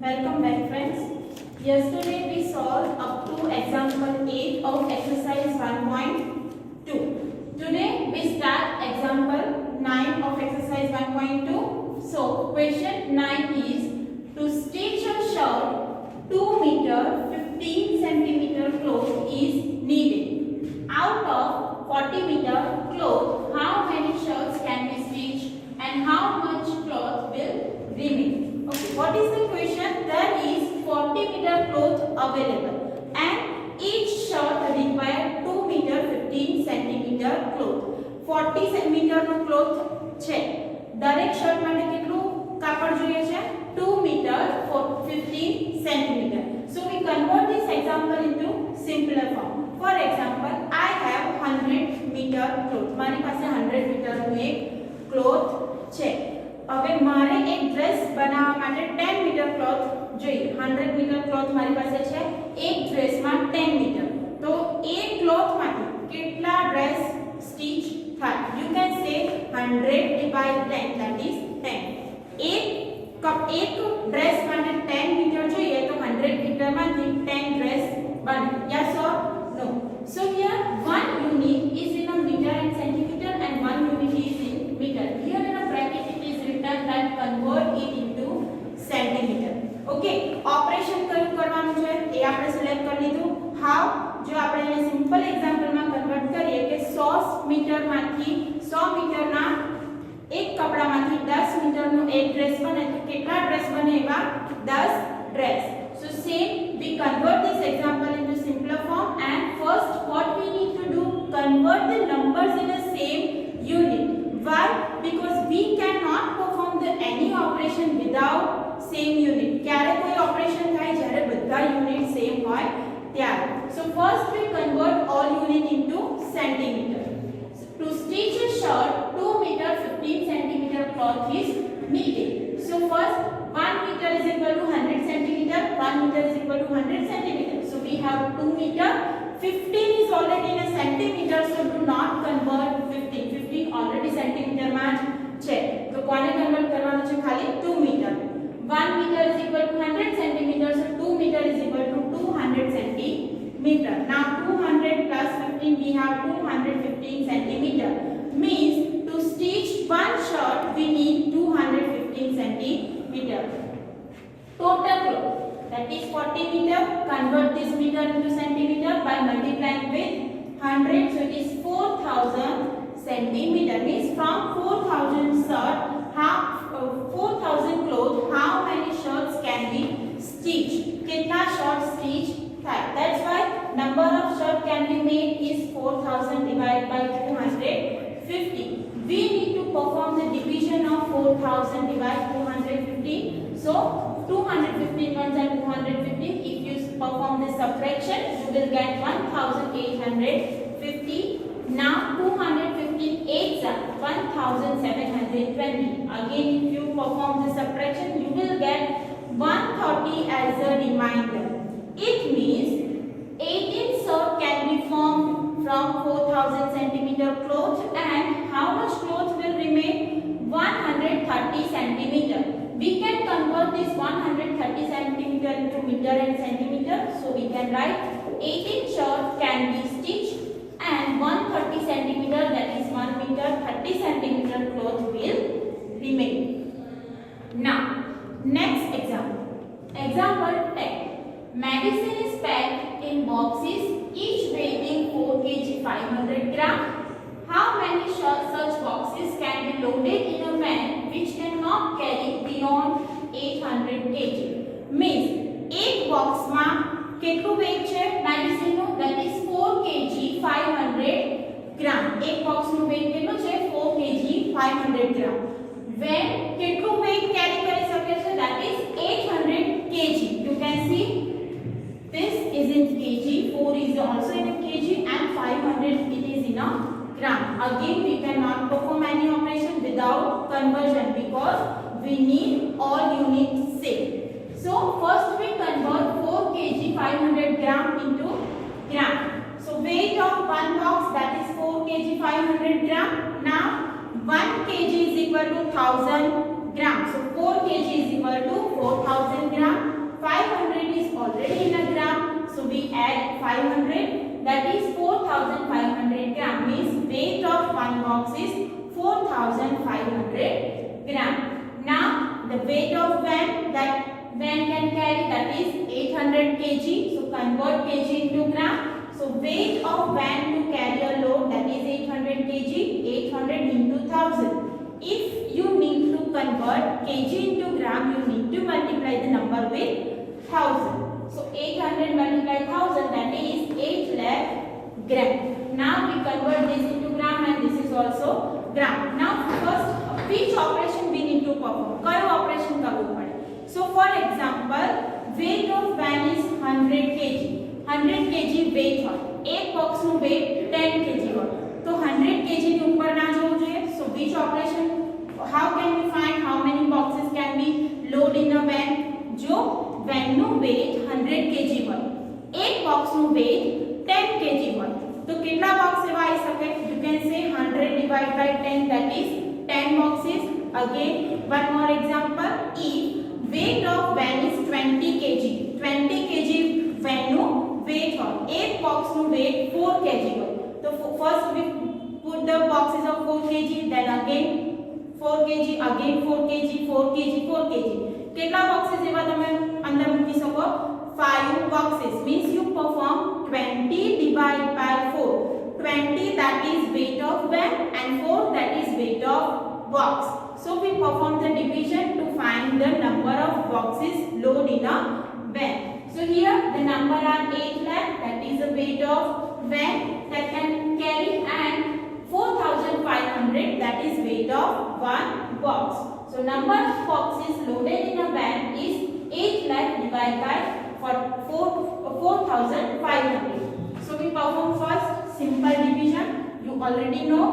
Welcome back friends. Yesterday we solved up to example 8 of exercise 1.2. Today we start example 9 of exercise 1.2. So question 9 is to stitch a shirt 2 meter 15 centimeter cloth is needed. Out of 40 meter cloth, how many shirts can be stitched and how much cloth will remain? Okay, what is the question? There is 40 meter cloth available and each shirt require 2 meter 15 centimeter cloth. 40 centimeter no cloth છે. દરેક shirt માટે કેટલું કાપડ જોઈએ છે? 2 meter 15 centimeter. So we convert this example into simpler form. For example, I have 100 meter cloth. મારી પાસે 100 meter નું એક cloth છે. હવે મારે એક ડ્રેસ બનાવવા માટે 10 મીટર ક્લોથ જોઈએ. 100 મીટર ક્લોથ મારી પાસે છે. એક ડ્રેસમાં 10 મીટર. તો એક ક્લોથમાંથી કેટલા ડ્રેસ સ્ટિચ થાય? You can say 100 / 10 that is 10. એક ડ્રેસ માટે 10 મીટર જોઈએ તો 100 મીટરમાંથી 10 ડ્રેસ બને. Yes or no? So here one unit is in a meter and centimeter and one unit is in meter. Here in a bracket it is written that convert it into centimeter. Okay, operation કયું કરવાનું છે એ આપણે select કરી લીધું. how? જો આપણે એને simple example માં કન્વર્ટ કરીએ કે 100 મીટર માંથી 100 મીટર ના એક કપડામાંથી 10 મીટર નો એક ડ્રેસ બને તો કેટલા ડ્રેસ બને? એવા 10 dress. So same, we convert this example into simpler form and first what we need to do, convert the numbers in a same unit. Why? Because we cannot perform any operation without same unit. ક્યારે કોઈ operation થાય જ્યારે બધા unit same હોય ત્યારે. So first we convert all unit into centimeter. So to stitch a shirt 2 meter 15 centimeter cloth is needed. So first 1 meter is equal to 100 centimeter, 1 meter is equal to 100 centimeter. So we have 2 meter, 15 is already in a centimeter, so do not convert 15. 15 already centimeter માં છે. તો કોને convert કરવાનું છે? ખાલી 2 meter. 1 meter is equal to 100 centimeter, so 2 meter is equal to 200 centimeter. Now 200 plus 15 we have 215 centimeter. Means to stitch one shirt we need 215 centimeter. Total cloth, that is 40 meter. Convert this meter into centimeter by multiplying with 100. So it is 4000 centimeter. Means from 4000 shirt, 4000 cloth, how many shirts can be stitched? Kitna shirts stitch થાય? That's why number of shirt can be made is 4000 divided by 250. We need to perform the division of 4000 divided 250. So 215 ones and 215. If you perform the subtraction, you will get 1850. Now 215 8s are 1720. Again, if you perform the subtraction, you will get 130 as a remainder. It means 18 shirts can be formed from 4000 centimeter cloth and how much cloth will remain? 130 centimeter. We can convert this 130 centimeter into meter and centimeter. So we can write 18 shirts can be stitched and 130 centimeter, that is 1 meter, 30 centimeter cloth will remain. Now, next example. Example 10. Medicine is packed in boxes, each weighing 4 kg 500 gram. How many such boxes can be loaded in a van which cannot carry beyond 800 kg? Means एक box માં કેટલું weight છે medicine નું? That is 4 kg 500 gram. એક box નું weight કેટલું છે? 4 kg 500 gram. Van કેટલું weight carry કરી શકે છે? That is 800 kg. You can see this is in kg, 4 is also in a kg and 500 it is in a gram. Again we cannot perform any operation without conversion because we need all units same. So first we convert 4 kg 500 gram into gram. So weight of one box, that is 4 kg 500 gram. Now 1 kg is equal to 1000 gram. So 4 kg is equal to 4000 gram. 500 is already in a gram, so we add 500, that is 4500 gram, means weight of one box is 4500 gram. Now the weight of van that van can carry, that is 800 kg, so convert kg into gram. So weight of van to carry a load, that is 800 kg, 800 into 1000. If you need to convert kg into gram, you need to multiply the number with 1000. So 800 multiplied 1000, that is 8 lakh gram. Now we convert this into gram and this is also gram. Now first, which operation we need to perform? कयो operation करવું પડે? So for example, weight of van is 100 kg. 100 kg weight હોય. એક box નું weight 10 kg હોય. તો 100 kg ની ઉપર ના જવું જોઈએ. So which operation? How can we find how many boxes can we load in a van? જો van નું weight 100 kg હોય. એક box નું weight 10 kg હોય. તો કેટલા box એવા આવી શકે? You can say 100 divided by 10, that is 10 boxes. Again, one more example. If weight of van is 20 kg, 20 kg van નું weight હોય. એક box નું weight 4 kg હોય. So first we put the boxes of 4 kg, then again 4 kg, again 4 kg, 4 kg, 4 kg. કેટલા boxes એવા તમે અંદર મૂકી શકો? 5 boxes, means you perform 20 divided by 4. 20, that is weight of van, and 4, that is weight of box. So we perform the division to find the number of boxes load in a van. So here the number are 8 lakh, that is the weight of van that can carry, and 4500, that is weight of one box. So number of boxes loaded in a van is 8 lakh divided by 4500. So we perform first simple division. You already know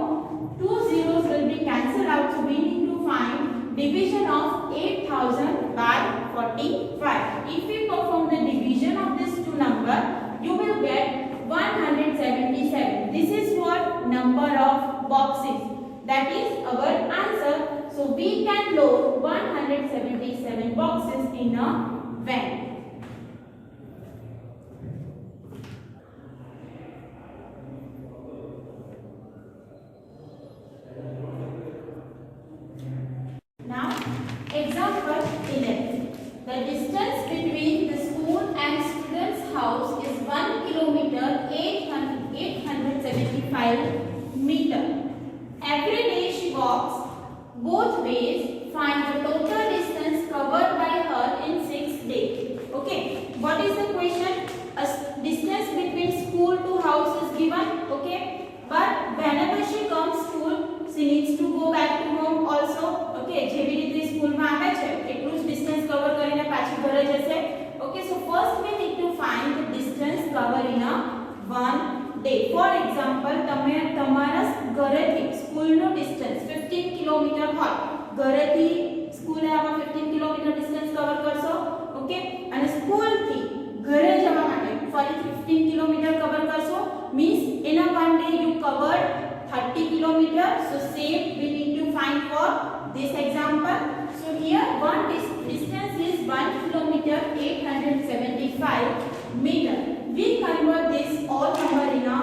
2 zeros will be cancelled out, so we need to find division of 8000 by 45. If we perform the division of these two numbers, you will get 177. This is what number of boxes. That is our answer. So we can load 177 boxes in a van. Now, example 11. The distance between the school and student's house is 1 kilometer 875 meter. Every day she walks both ways. Find the total distance covered by her in 6 days. Okay, what is the question? A distance between school to house is given. Okay, but whenever she comes school, she needs to go back to home also. Okay, જેવી રીતે સ્કૂલમાં આવે છે એટલું જ distance cover કરીને પાછી ઘરે જશે. Okay, so first we need to find the distance covered in a one day. For example, તમે તમારા ઘરેથી સ્કૂલનો ડિસ્ટન્સ 15 કિલોમીટર હોય. ઘરેથી સ્કૂલે આવા 15 કિલોમીટર ડિસ્ટન્સ કવર કરશો. ઓકે, અને સ્કૂલથી ઘરે જવા માટે ફરી 15 કિલોમીટર કવર કરશો. Means in a one day you covered 30 kilometer. So same we need to find for this example. So here one distance is 1 kilometer 875 meter. We convert this all number in a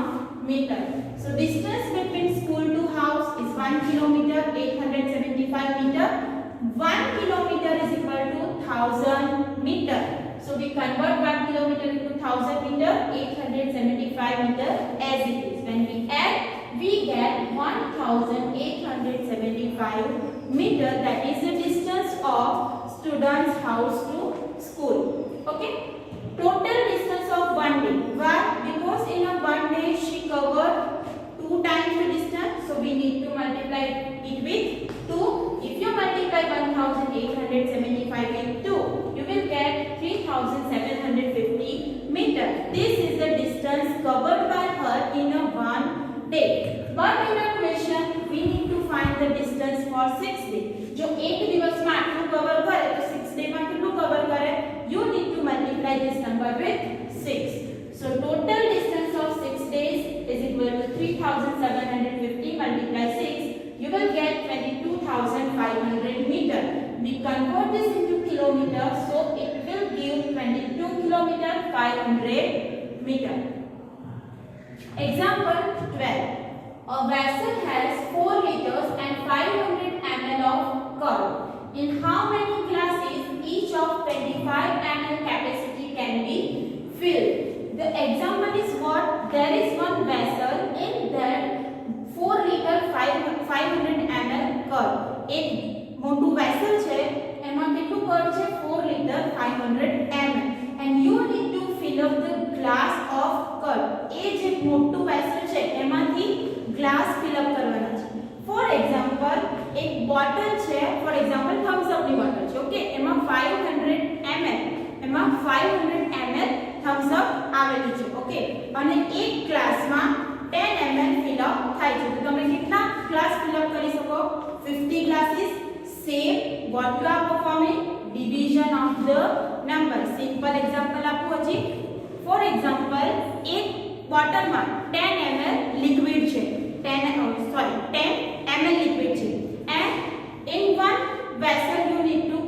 meter. So distance between school to house is 1 kilometer 875 meter. 1 kilometer is equal to 1000 meter. So we convert 1 kilometer into 1000 meter, 875 meter as it is. When we add, we get 1875 meter. That is the distance of student's house to school. Okay, total distance of one day. Why? Because in a one day she covered 2 times the distance, so we need to multiply it with 2. If you multiply 1875 with 2, you will get 3750 meter. This is the distance covered by her in a one day. But in a question, we need to find the distance for 6 days. जो एक दिवस में आटलू cover करे तो 6 day में कितलू cover करे? You need to multiply this number with 6. So total distance of 6 days is equal to 3750 multiply 6. You will get 22,500 meter. We convert this into kilometers, so it will give 22 kilometer 500 meter. Example 12. A vessel has 4 liters and 500 ml of curd. In how many glasses each of 25 ml capacity can be filled? The example is what? There is one vessel, in that 4 liter 500 ml curd. એક મોટું vessel છે, એમાં કેટલું curd છે? 4 liter 500 ml. And you need to fill up the glass of curd. એ જે મોટું vessel છે, એમાંથી ગ્લાસ fill up કરવાના છે. For example, એક બોટલ છે, for example thumbs up ની બોટલ છે, ઓકે, એમાં 500 ml, એમાં 500 ml thumbs up આવેલું છે, ઓકે, અને એક ગ્લાસમાં 10 ml fill up થાય છે. તો તમે કેટલા ગ્લાસ fill up કરી શકો? 50 glasses. Same what you are performing, division of the number. Simple example આપું હજી. For example, એક બોટલમાં 10 ml liquid છે, 10 ml liquid છે, and in one vessel you need to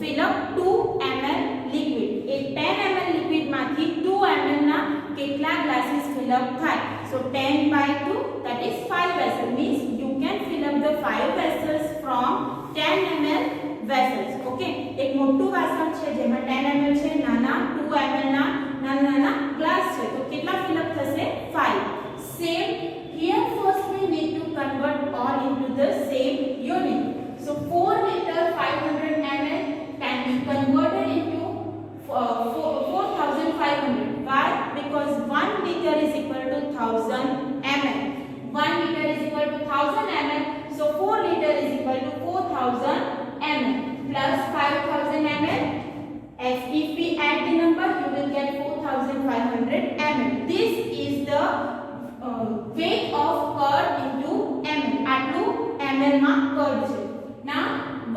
fill up 2 ml liquid. A 10 ml liquid માંથી 2 ml ના કેટલા glasses fill up થાય? So 10 by 2, that is 5 vessels, means you can fill up the 5 vessels from 10 ml vessels. Okay, એક મોટું વાસણ છે જેમાં 10 ml છે, નાના 2 ml ના નાના ગ્લાસ છે, તો કેટલા fill up થશે? 5. Same here, first we need to convert all into the same unit. So 4 liter 500 ml can be converted into 4500. Why? Because 1 liter is equal to 1000 ml. 1 liter is equal to 1000 ml. So 4 liter is equal to 4000 ml plus 5000 ml. If we add the number, you will get 4500 ml. This is the weight of curd into ml. આટલું ml માં curd છે. Now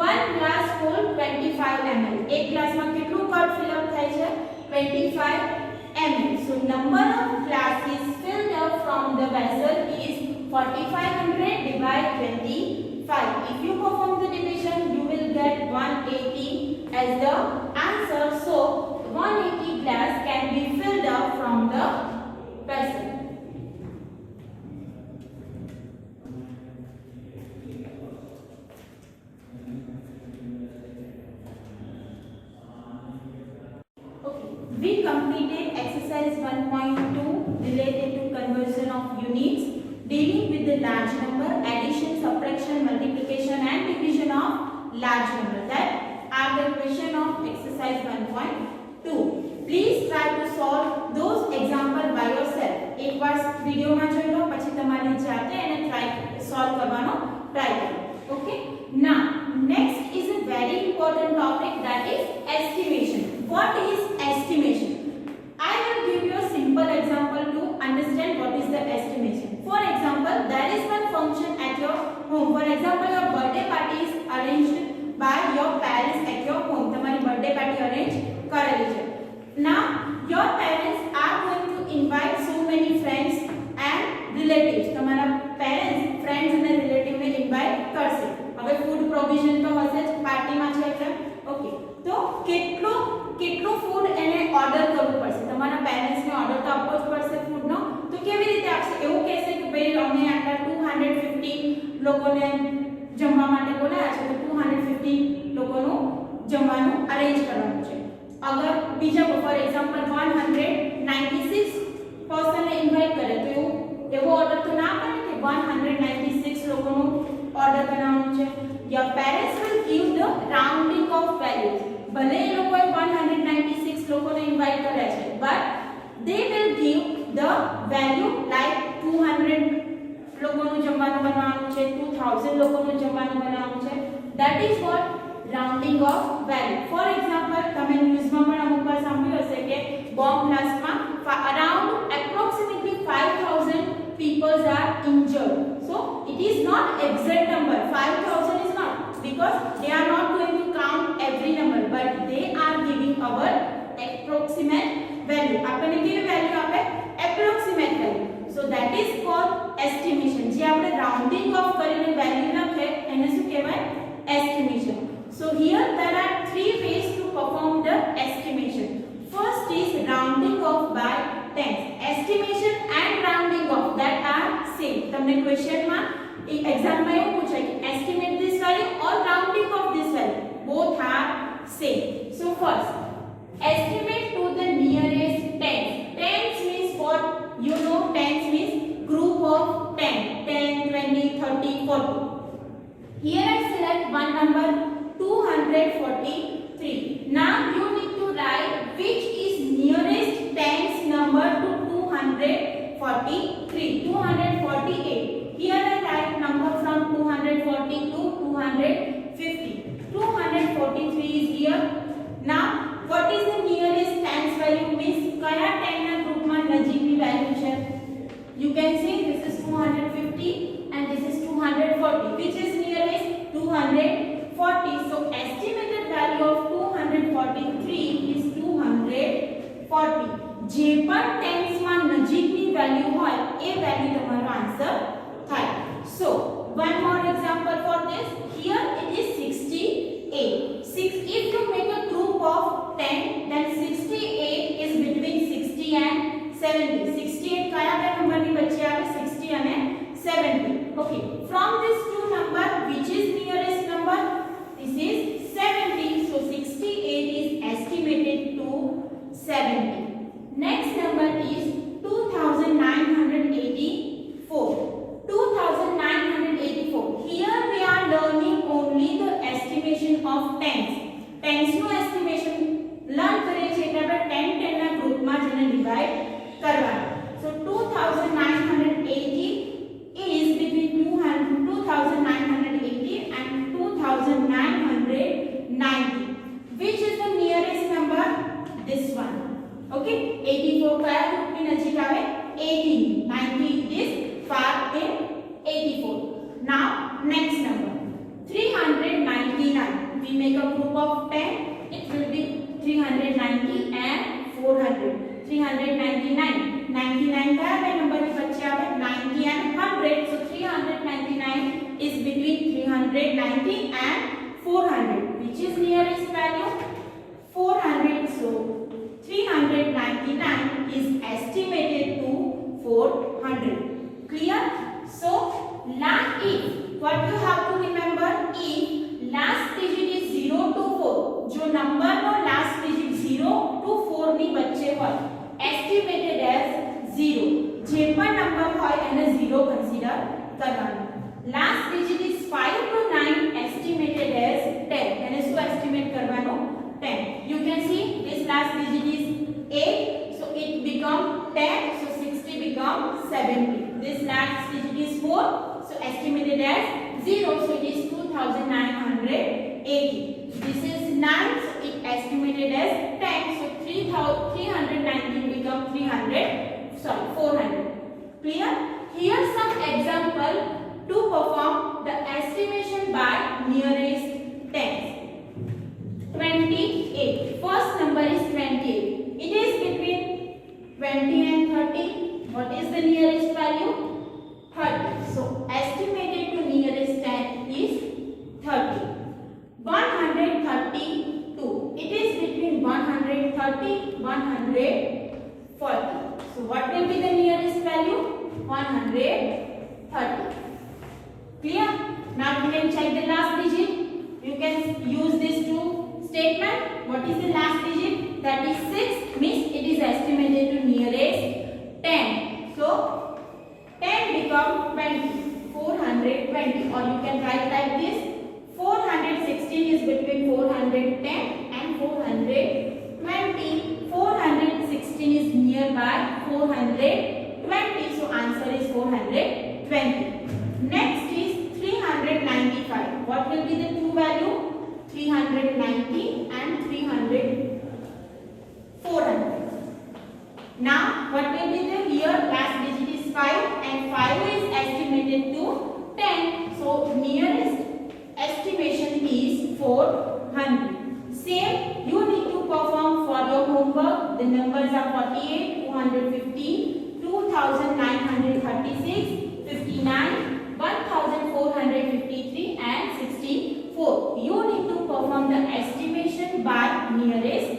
1 glass hold 25 ml. એક ગ્લાસમાં કેટલું curd fill up થાય છે? 25 ml. So number of glasses filled up from the vessel is 4500 divided 25. If you perform the division, you will get 180 as the answer. So 180 glass can be filled up from the vessel. We completed exercise 1.2 related to conversion of units, dealing with the large number, addition, subtraction, multiplication and division of large number. That are the question of exercise 1.2. Please try to solve those example by yourself. એક વાર વિડિયોમાં જોઈ લો, પછી તમારી જાતે એને solve કરવાનો try કરો. Okay, now next is a very important topic, that is estimation. What is estimation? I will give you a simple example to understand what is the estimation. For example, there is one function at your home. For example, your birthday party is arranged by your parents at your home. તમારી birthday party arrange કરેલી છે. Now your parents are going to invite so many friends and relatives. તમારા parents, friends અને relative ને invite કરશે. હવે food provision તો હશે જ, પાર્ટીમાં છે એટલે. ઓકે, તો કેટલું ફૂડ એને ઓર્ડર કરવું પડશે? તમારા પેરેન્ટ્સ ને ઓર્ડર તો આપવો જ પડશે ફૂડ નો. તો કેવી રીતે આપશે? એવું કહેશે કે ભાઈ અમે આટલા 250 લોકોને જમવા માટે બોલાયા છે, તો 250 લોકોનું જમવાનું અરેન્જ કરવાનું છે. અગર બીજા ફોર એક્ઝામ્પલ 196 પર્સનને ઇન્વાઇટ કરે, તો એવો ઓર્ડર તો ના કરે કે 196 લોકોનું ઓર્ડર બનાવવાનું છે. Your parents will give the rounding of values. ભલે એ લોકોએ 196 લોકોને ઇન્વાઇટ કર્યા છે, but they will give the value like 200 લોકોનું જમવાનું બનાવવાનું છે, 2000 લોકોનું જમવાનું બનાવવાનું છે. That is what rounding of value. For example, તમે ન્યૂઝમાં પણ અમુક વાર સાંભળ્યું હશે કે bomb બ્લાસ્ટમાં around approximately 5000 people are injured. So it is not exact number. 5000 is not, because they are not going to count every number, but they are giving our approximate value. આપણે કેવી વેલ્યુ આપે? approximate value. So that is called estimation. જે આપણે rounding off કરીને value લખે એને શું કહેવાય? estimation. So here there are three ways to perform the estimation. first, estimate to the nearest tens. Tens means what? You know, tens means group of 10, 10, 20, 30, 40. Here I select one number 243. Now you need to write which is nearest tens number to 243. 248. Here I write number from 240 to 250. 243 is here. Now what is the nearest tens value? Means kaya 10 ના ગ્રુપમાં નજીકની value છે? You can see this is 250 and this is 240. Which is nearest? 240. So estimated value of 243 is 240. જે પણ tens માં નજીકની value હોય એ value તમારો આન્સર થાય. So one more example for this. Here it is 68. If you make a group of 10, then 68 is between 60 and 70. 68 kaya બે number ની વચ્ચે આવે? 60 અને 70. Okay, from this two number which is nearest number? This is 70. So 68 is estimated to 70. Next number is 2984. 2984. Here we are learning only the estimation of tens. Tens નું estimation learn કરીએ છીએ કે આપણે 10 10 ના ગ્રુપમાં જેને ડિવાઇડ કરવાના. So 2980 is between 2980 and 2990. Which is the nearest number? This one. Okay, 84 kaya ગ્રુપની નજીક આવે? 80. 90 it is far in 84. Now next number 399. We make a group of 10. It will be 390 and 400. 399. 99 kaya બે number ની વચ્ચે આવે? 90 and 100. So 399 is between 390 and 400. Which is nearest value? 400. So 399 is estimated to 400. Clear? So last if what you have to remember, if last digit is 0 to 4, जो number no last digit 0 to 4 ની વચ્ચે હોય, estimated as 0. જે પણ number હોય એને 0 consider કરવાનું. Last digit is 5 to 9, estimated as 10. એને શું estimate કરવાનો? 10. You can see this last digit is 8, so it become 10, so 60 become 70. This last digit is 4, so estimated as 0, so it is 2980. This is 9, so it estimated as 10, so 390 become 400. Clear? Here some example to perform the estimation by nearest tens. 28. First number is 28. It is between 20 and 30. What is the nearest value? 30. So estimated to nearest 10 is 30. 132. It is between 130 140. So what will be the nearest value? 130. Clear? Now you can check the last digit. You can use this two statement. What is the last digit? That is 6. Means it is estimated to nearest 10. So 10 become 20. 420. Or you can write like this. 416 is between 410 and 420. 416 is nearby 420. So answer is 420. Next is 395. What will be the two value? 390 and 400. Now what will be the here? Last digit is 5 and 5 is estimated to 10. So nearest estimation is 400. Same you need to perform for your homework. The numbers are 48, 215, 2936, 59, 1453 and 64. You need to perform the estimation by nearest